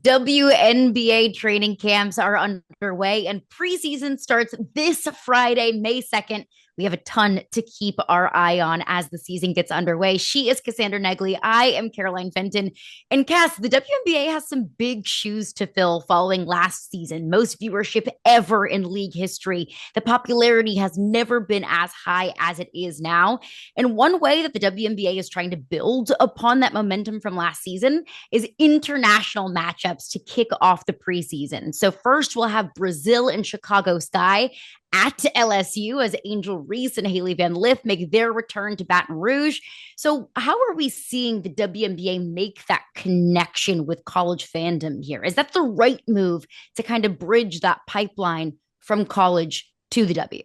WNBA training camps are underway and preseason starts this Friday, May 2nd. We have a ton to keep our eye on as the season gets underway. She is Cassandra Negley. I am Caroline Fenton. And Cass, the WNBA has some big shoes to fill following last season. Most viewership ever in league history. The popularity has never been as high as it is now. And one way that the WNBA is trying to build upon that momentum from last season is international matchups to kick off the preseason. So first we'll have Brazil and Chicago Sky at LSU as Angel Reese and Haley Van Lith make their return to Baton Rouge. So how are we seeing the WNBA make that connection with college fandom here? Is that the right move to kind of bridge that pipeline from college to the W?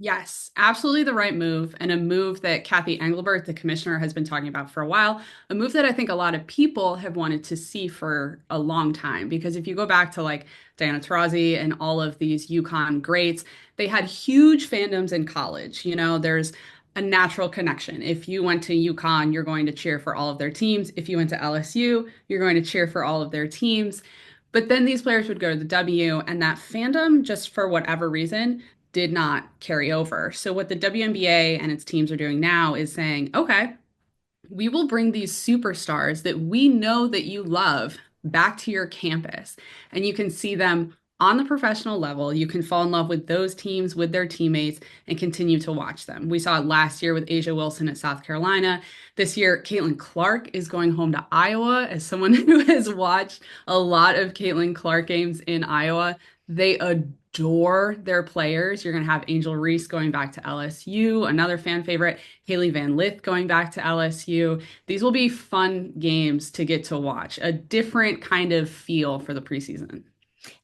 Yes, absolutely the right move, and a move that Kathy Engelbert, the commissioner, has been talking about for a while. A move that I think a lot of people have wanted to see for a long time. Because if you go back to like Diana Taurasi and all of these UConn greats, they had huge fandoms in college. There's a natural connection. If you went to UConn, you're going to cheer for all of their teams. If you went to LSU, you're going to cheer for all of their teams. But then these players would go to the W, and that fandom, just for whatever reason, did not carry over. So what the WNBA and its teams are doing now is saying, okay, we will bring these superstars that we know that you love back to your campus. And you can see them on the professional level. You can fall in love with those teams, with their teammates, and continue to watch them. We saw it last year with Asia Wilson at South Carolina. This year, Caitlin Clark is going home to Iowa. As someone who has watched a lot of Caitlin Clark games in Iowa, they adore their players. You're going to have Angel Reese going back to LSU, another fan favorite, Haley Van Lith going back to LSU. These will be fun games to get to watch, a different kind of feel for the preseason.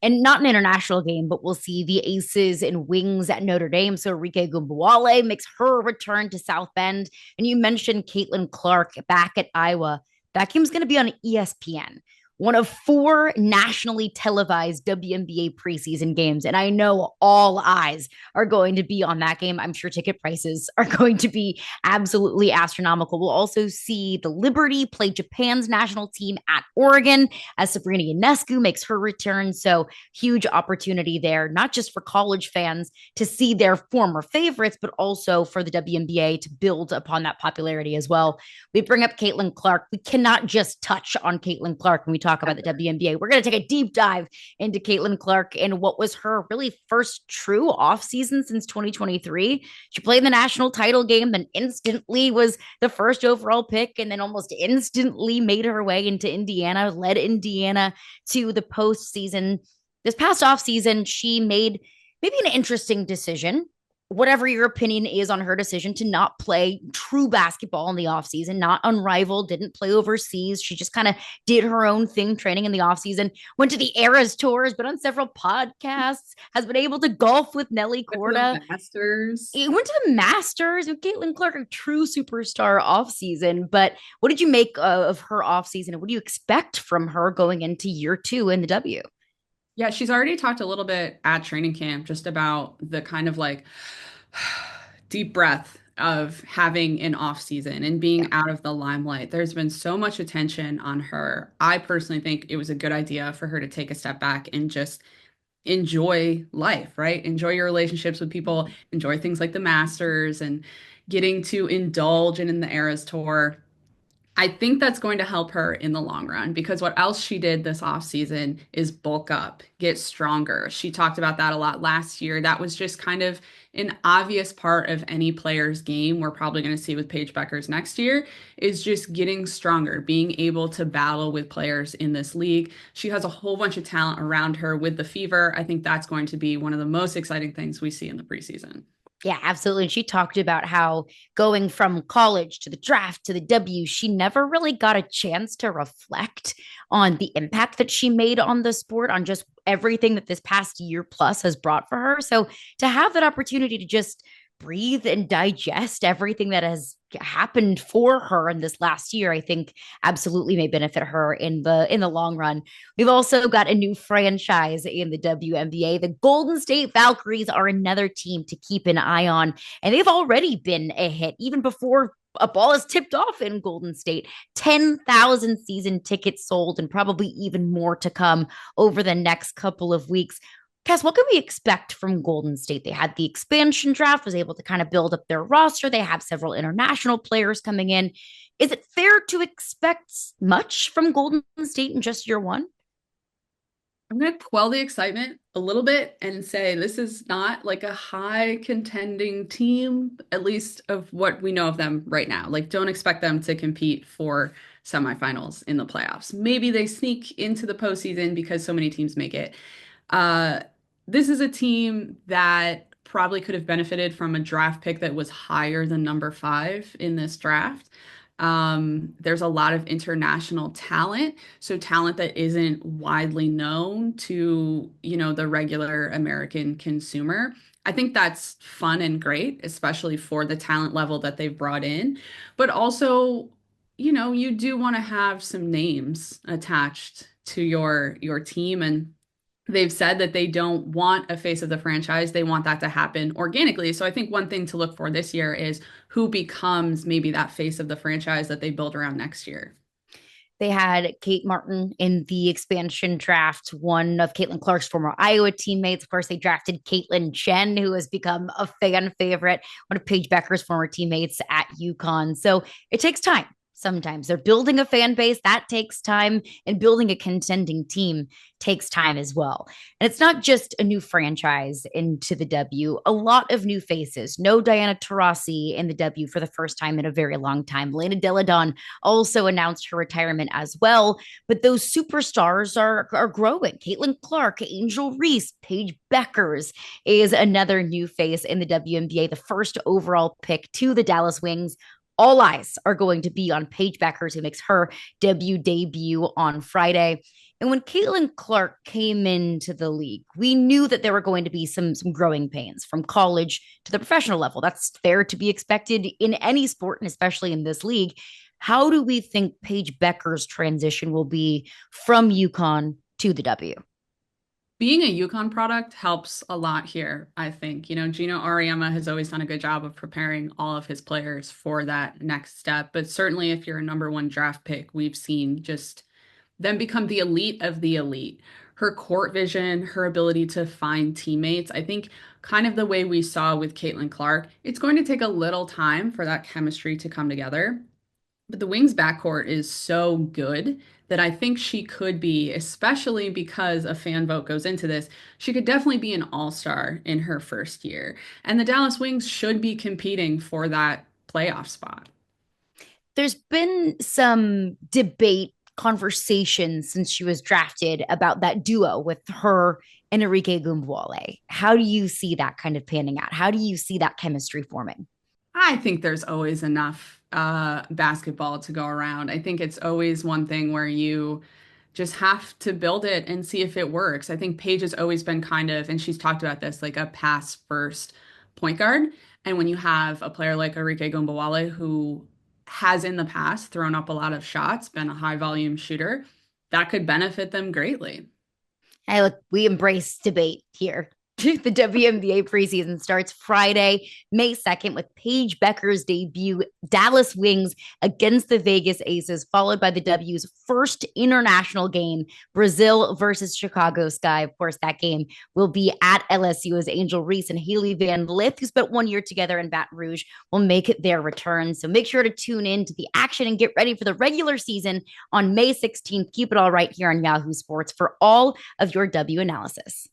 And not an international game, but we'll see the aces and wings at Notre Dame. So Rike Gumbuale makes her return to South Bend. And you mentioned Caitlin Clark back at Iowa. That game's going to be on ESPN, one of four nationally televised WNBA preseason games. And I know all eyes are going to be on that game. I'm sure ticket prices are going to be absolutely astronomical. We'll also see the Liberty play Japan's national team at Oregon as Sabrina Ionescu makes her return. So huge opportunity there, not just for college fans to see their former favorites, but also for the WNBA to build upon that popularity as well. We bring up Caitlin Clark. We cannot just touch on Caitlin Clark when we talk about the WNBA. We're going to take a deep dive into Caitlin Clark and what was her really first true offseason since 2023. She played the national title game, then instantly was the first overall pick, and then almost instantly made her way into Indiana, led Indiana to the postseason. This past offseason, she made maybe an interesting decision, whatever your opinion is on her decision to not play true basketball in the offseason, not unrivaled, didn't play overseas. She just kind of did her own thing training in the offseason, went to the Eras Tour, has been on several podcasts, has been able to golf with Nelly Corda. The Masters. It went to the Masters with Caitlin Clark, a true superstar offseason. But what did you make of her offseason? And what do you expect from her going into year two in the W? Yeah, she's already talked a little bit at training camp just about the kind of like deep breath of having an off season and being out of the limelight. There's been so much attention on her. I personally think it was a good idea for her to take a step back and just enjoy life, right? Enjoy your relationships with people, enjoy things like the Masters and getting to indulge in the Eras Tour. I think that's going to help her in the long run because what else she did this offseason is bulk up, get stronger. She talked about that a lot last year. That was just kind of an obvious part of any player's game. We're probably going to see with Paige Bueckers next year is just getting stronger, being able to battle with players in this league. She has a whole bunch of talent around her with the fever. I think that's going to be one of the most exciting things we see in the preseason. Yeah, absolutely. And she talked about how going from college to the draft to the W, she never really got a chance to reflect on the impact that she made on the sport, on just everything that this past year plus has brought for her. So to have that opportunity to just breathe and digest everything that has happened for her in this last year, I think absolutely may benefit her in the long run. We've also got a new franchise in the WNBA. The Golden State Valkyries are another team to keep an eye on, and they've already been a hit even before a ball is tipped off in Golden State. 10,000 season tickets sold and probably even more to come over the next couple of weeks. Cass, what can we expect from Golden State? They had the expansion draft, was able to kind of build up their roster. They have several international players coming in. Is it fair to expect much from Golden State in just year one? I'm going to quell the excitement a little bit and say this is not like a high contending team, at least of what we know of them right now. Like, don't expect them to compete for semifinals in the playoffs. Maybe they sneak into the postseason because so many teams make it. Uh, this is a team that probably could have benefited from a draft pick that was higher than number 5 in this draft. There's a lot of international talent, so talent that isn't widely known to, the regular American consumer. I think that's fun and great, especially for the talent level that they've brought in. But also, you do want to have some names attached to your team, and they've said that they don't want a face of the franchise. They want that to happen organically. So I think one thing to look for this year is who becomes maybe that face of the franchise that they build around next year. They had Kate Martin in the expansion draft, one of Caitlin Clark's former Iowa teammates. Of course, they drafted Caitlin Chen, who has become a fan favorite, one of Paige Bueckers' former teammates at UConn. So it takes time. Sometimes they're building a fan base that takes time, and building a contending team takes time as well. And it's not just a new franchise into the W, a lot of new faces. No Diana Taurasi in the W for the first time in a very long time. Lena Deladon also announced her retirement as well. But those superstars are growing. Caitlin Clark, Angel Reese, Paige Bueckers is another new face in the WNBA, the first overall pick to the Dallas Wings. All eyes are going to be on Paige Bueckers, who makes her debut on Friday. And when Caitlin Clark came into the league, we knew that there were going to be some growing pains from college to the professional level. That's fair to be expected in any sport, and especially in this league. How do we think Paige Bueckers' transition will be from UConn to the W? Being a UConn product helps a lot here, I think. Gino Auriemma has always done a good job of preparing all of his players for that next step. But certainly if you're a number 1 draft pick, we've seen just them become the elite of the elite. Her court vision, her ability to find teammates, I think kind of the way we saw with Caitlin Clark, it's going to take a little time for that chemistry to come together. But the Wings backcourt is so good that I think she could be, especially because a fan vote goes into this, she could definitely be an all-star in her first year. And the Dallas Wings should be competing for that playoff spot. There's been some debate, conversation since she was drafted about that duo with her and Arike Ogunbowale. How do you see that kind of panning out? How do you see that chemistry forming? I think there's always enough basketball to go around. I think it's always one thing where you just have to build it and see if it works. I think Paige has always been kind of, and she's talked about this, like a pass first point guard. And when you have a player like Arike Ogunbowale who has in the past thrown up a lot of shots, been a high volume shooter, that could benefit them greatly. Hey, look, we embrace debate here. The WNBA preseason starts Friday, May 2nd, with Paige Bueckers' debut, Dallas Wings against the Vegas Aces, followed by the W's first international game, Brazil versus Chicago Sky. Of course, that game will be at LSU as Angel Reese and Haley Van Lith, who spent 1 year together in Baton Rouge, will make their return. So make sure to tune in to the action and get ready for the regular season on May 16th. Keep it all right here on Yahoo Sports for all of your W analysis.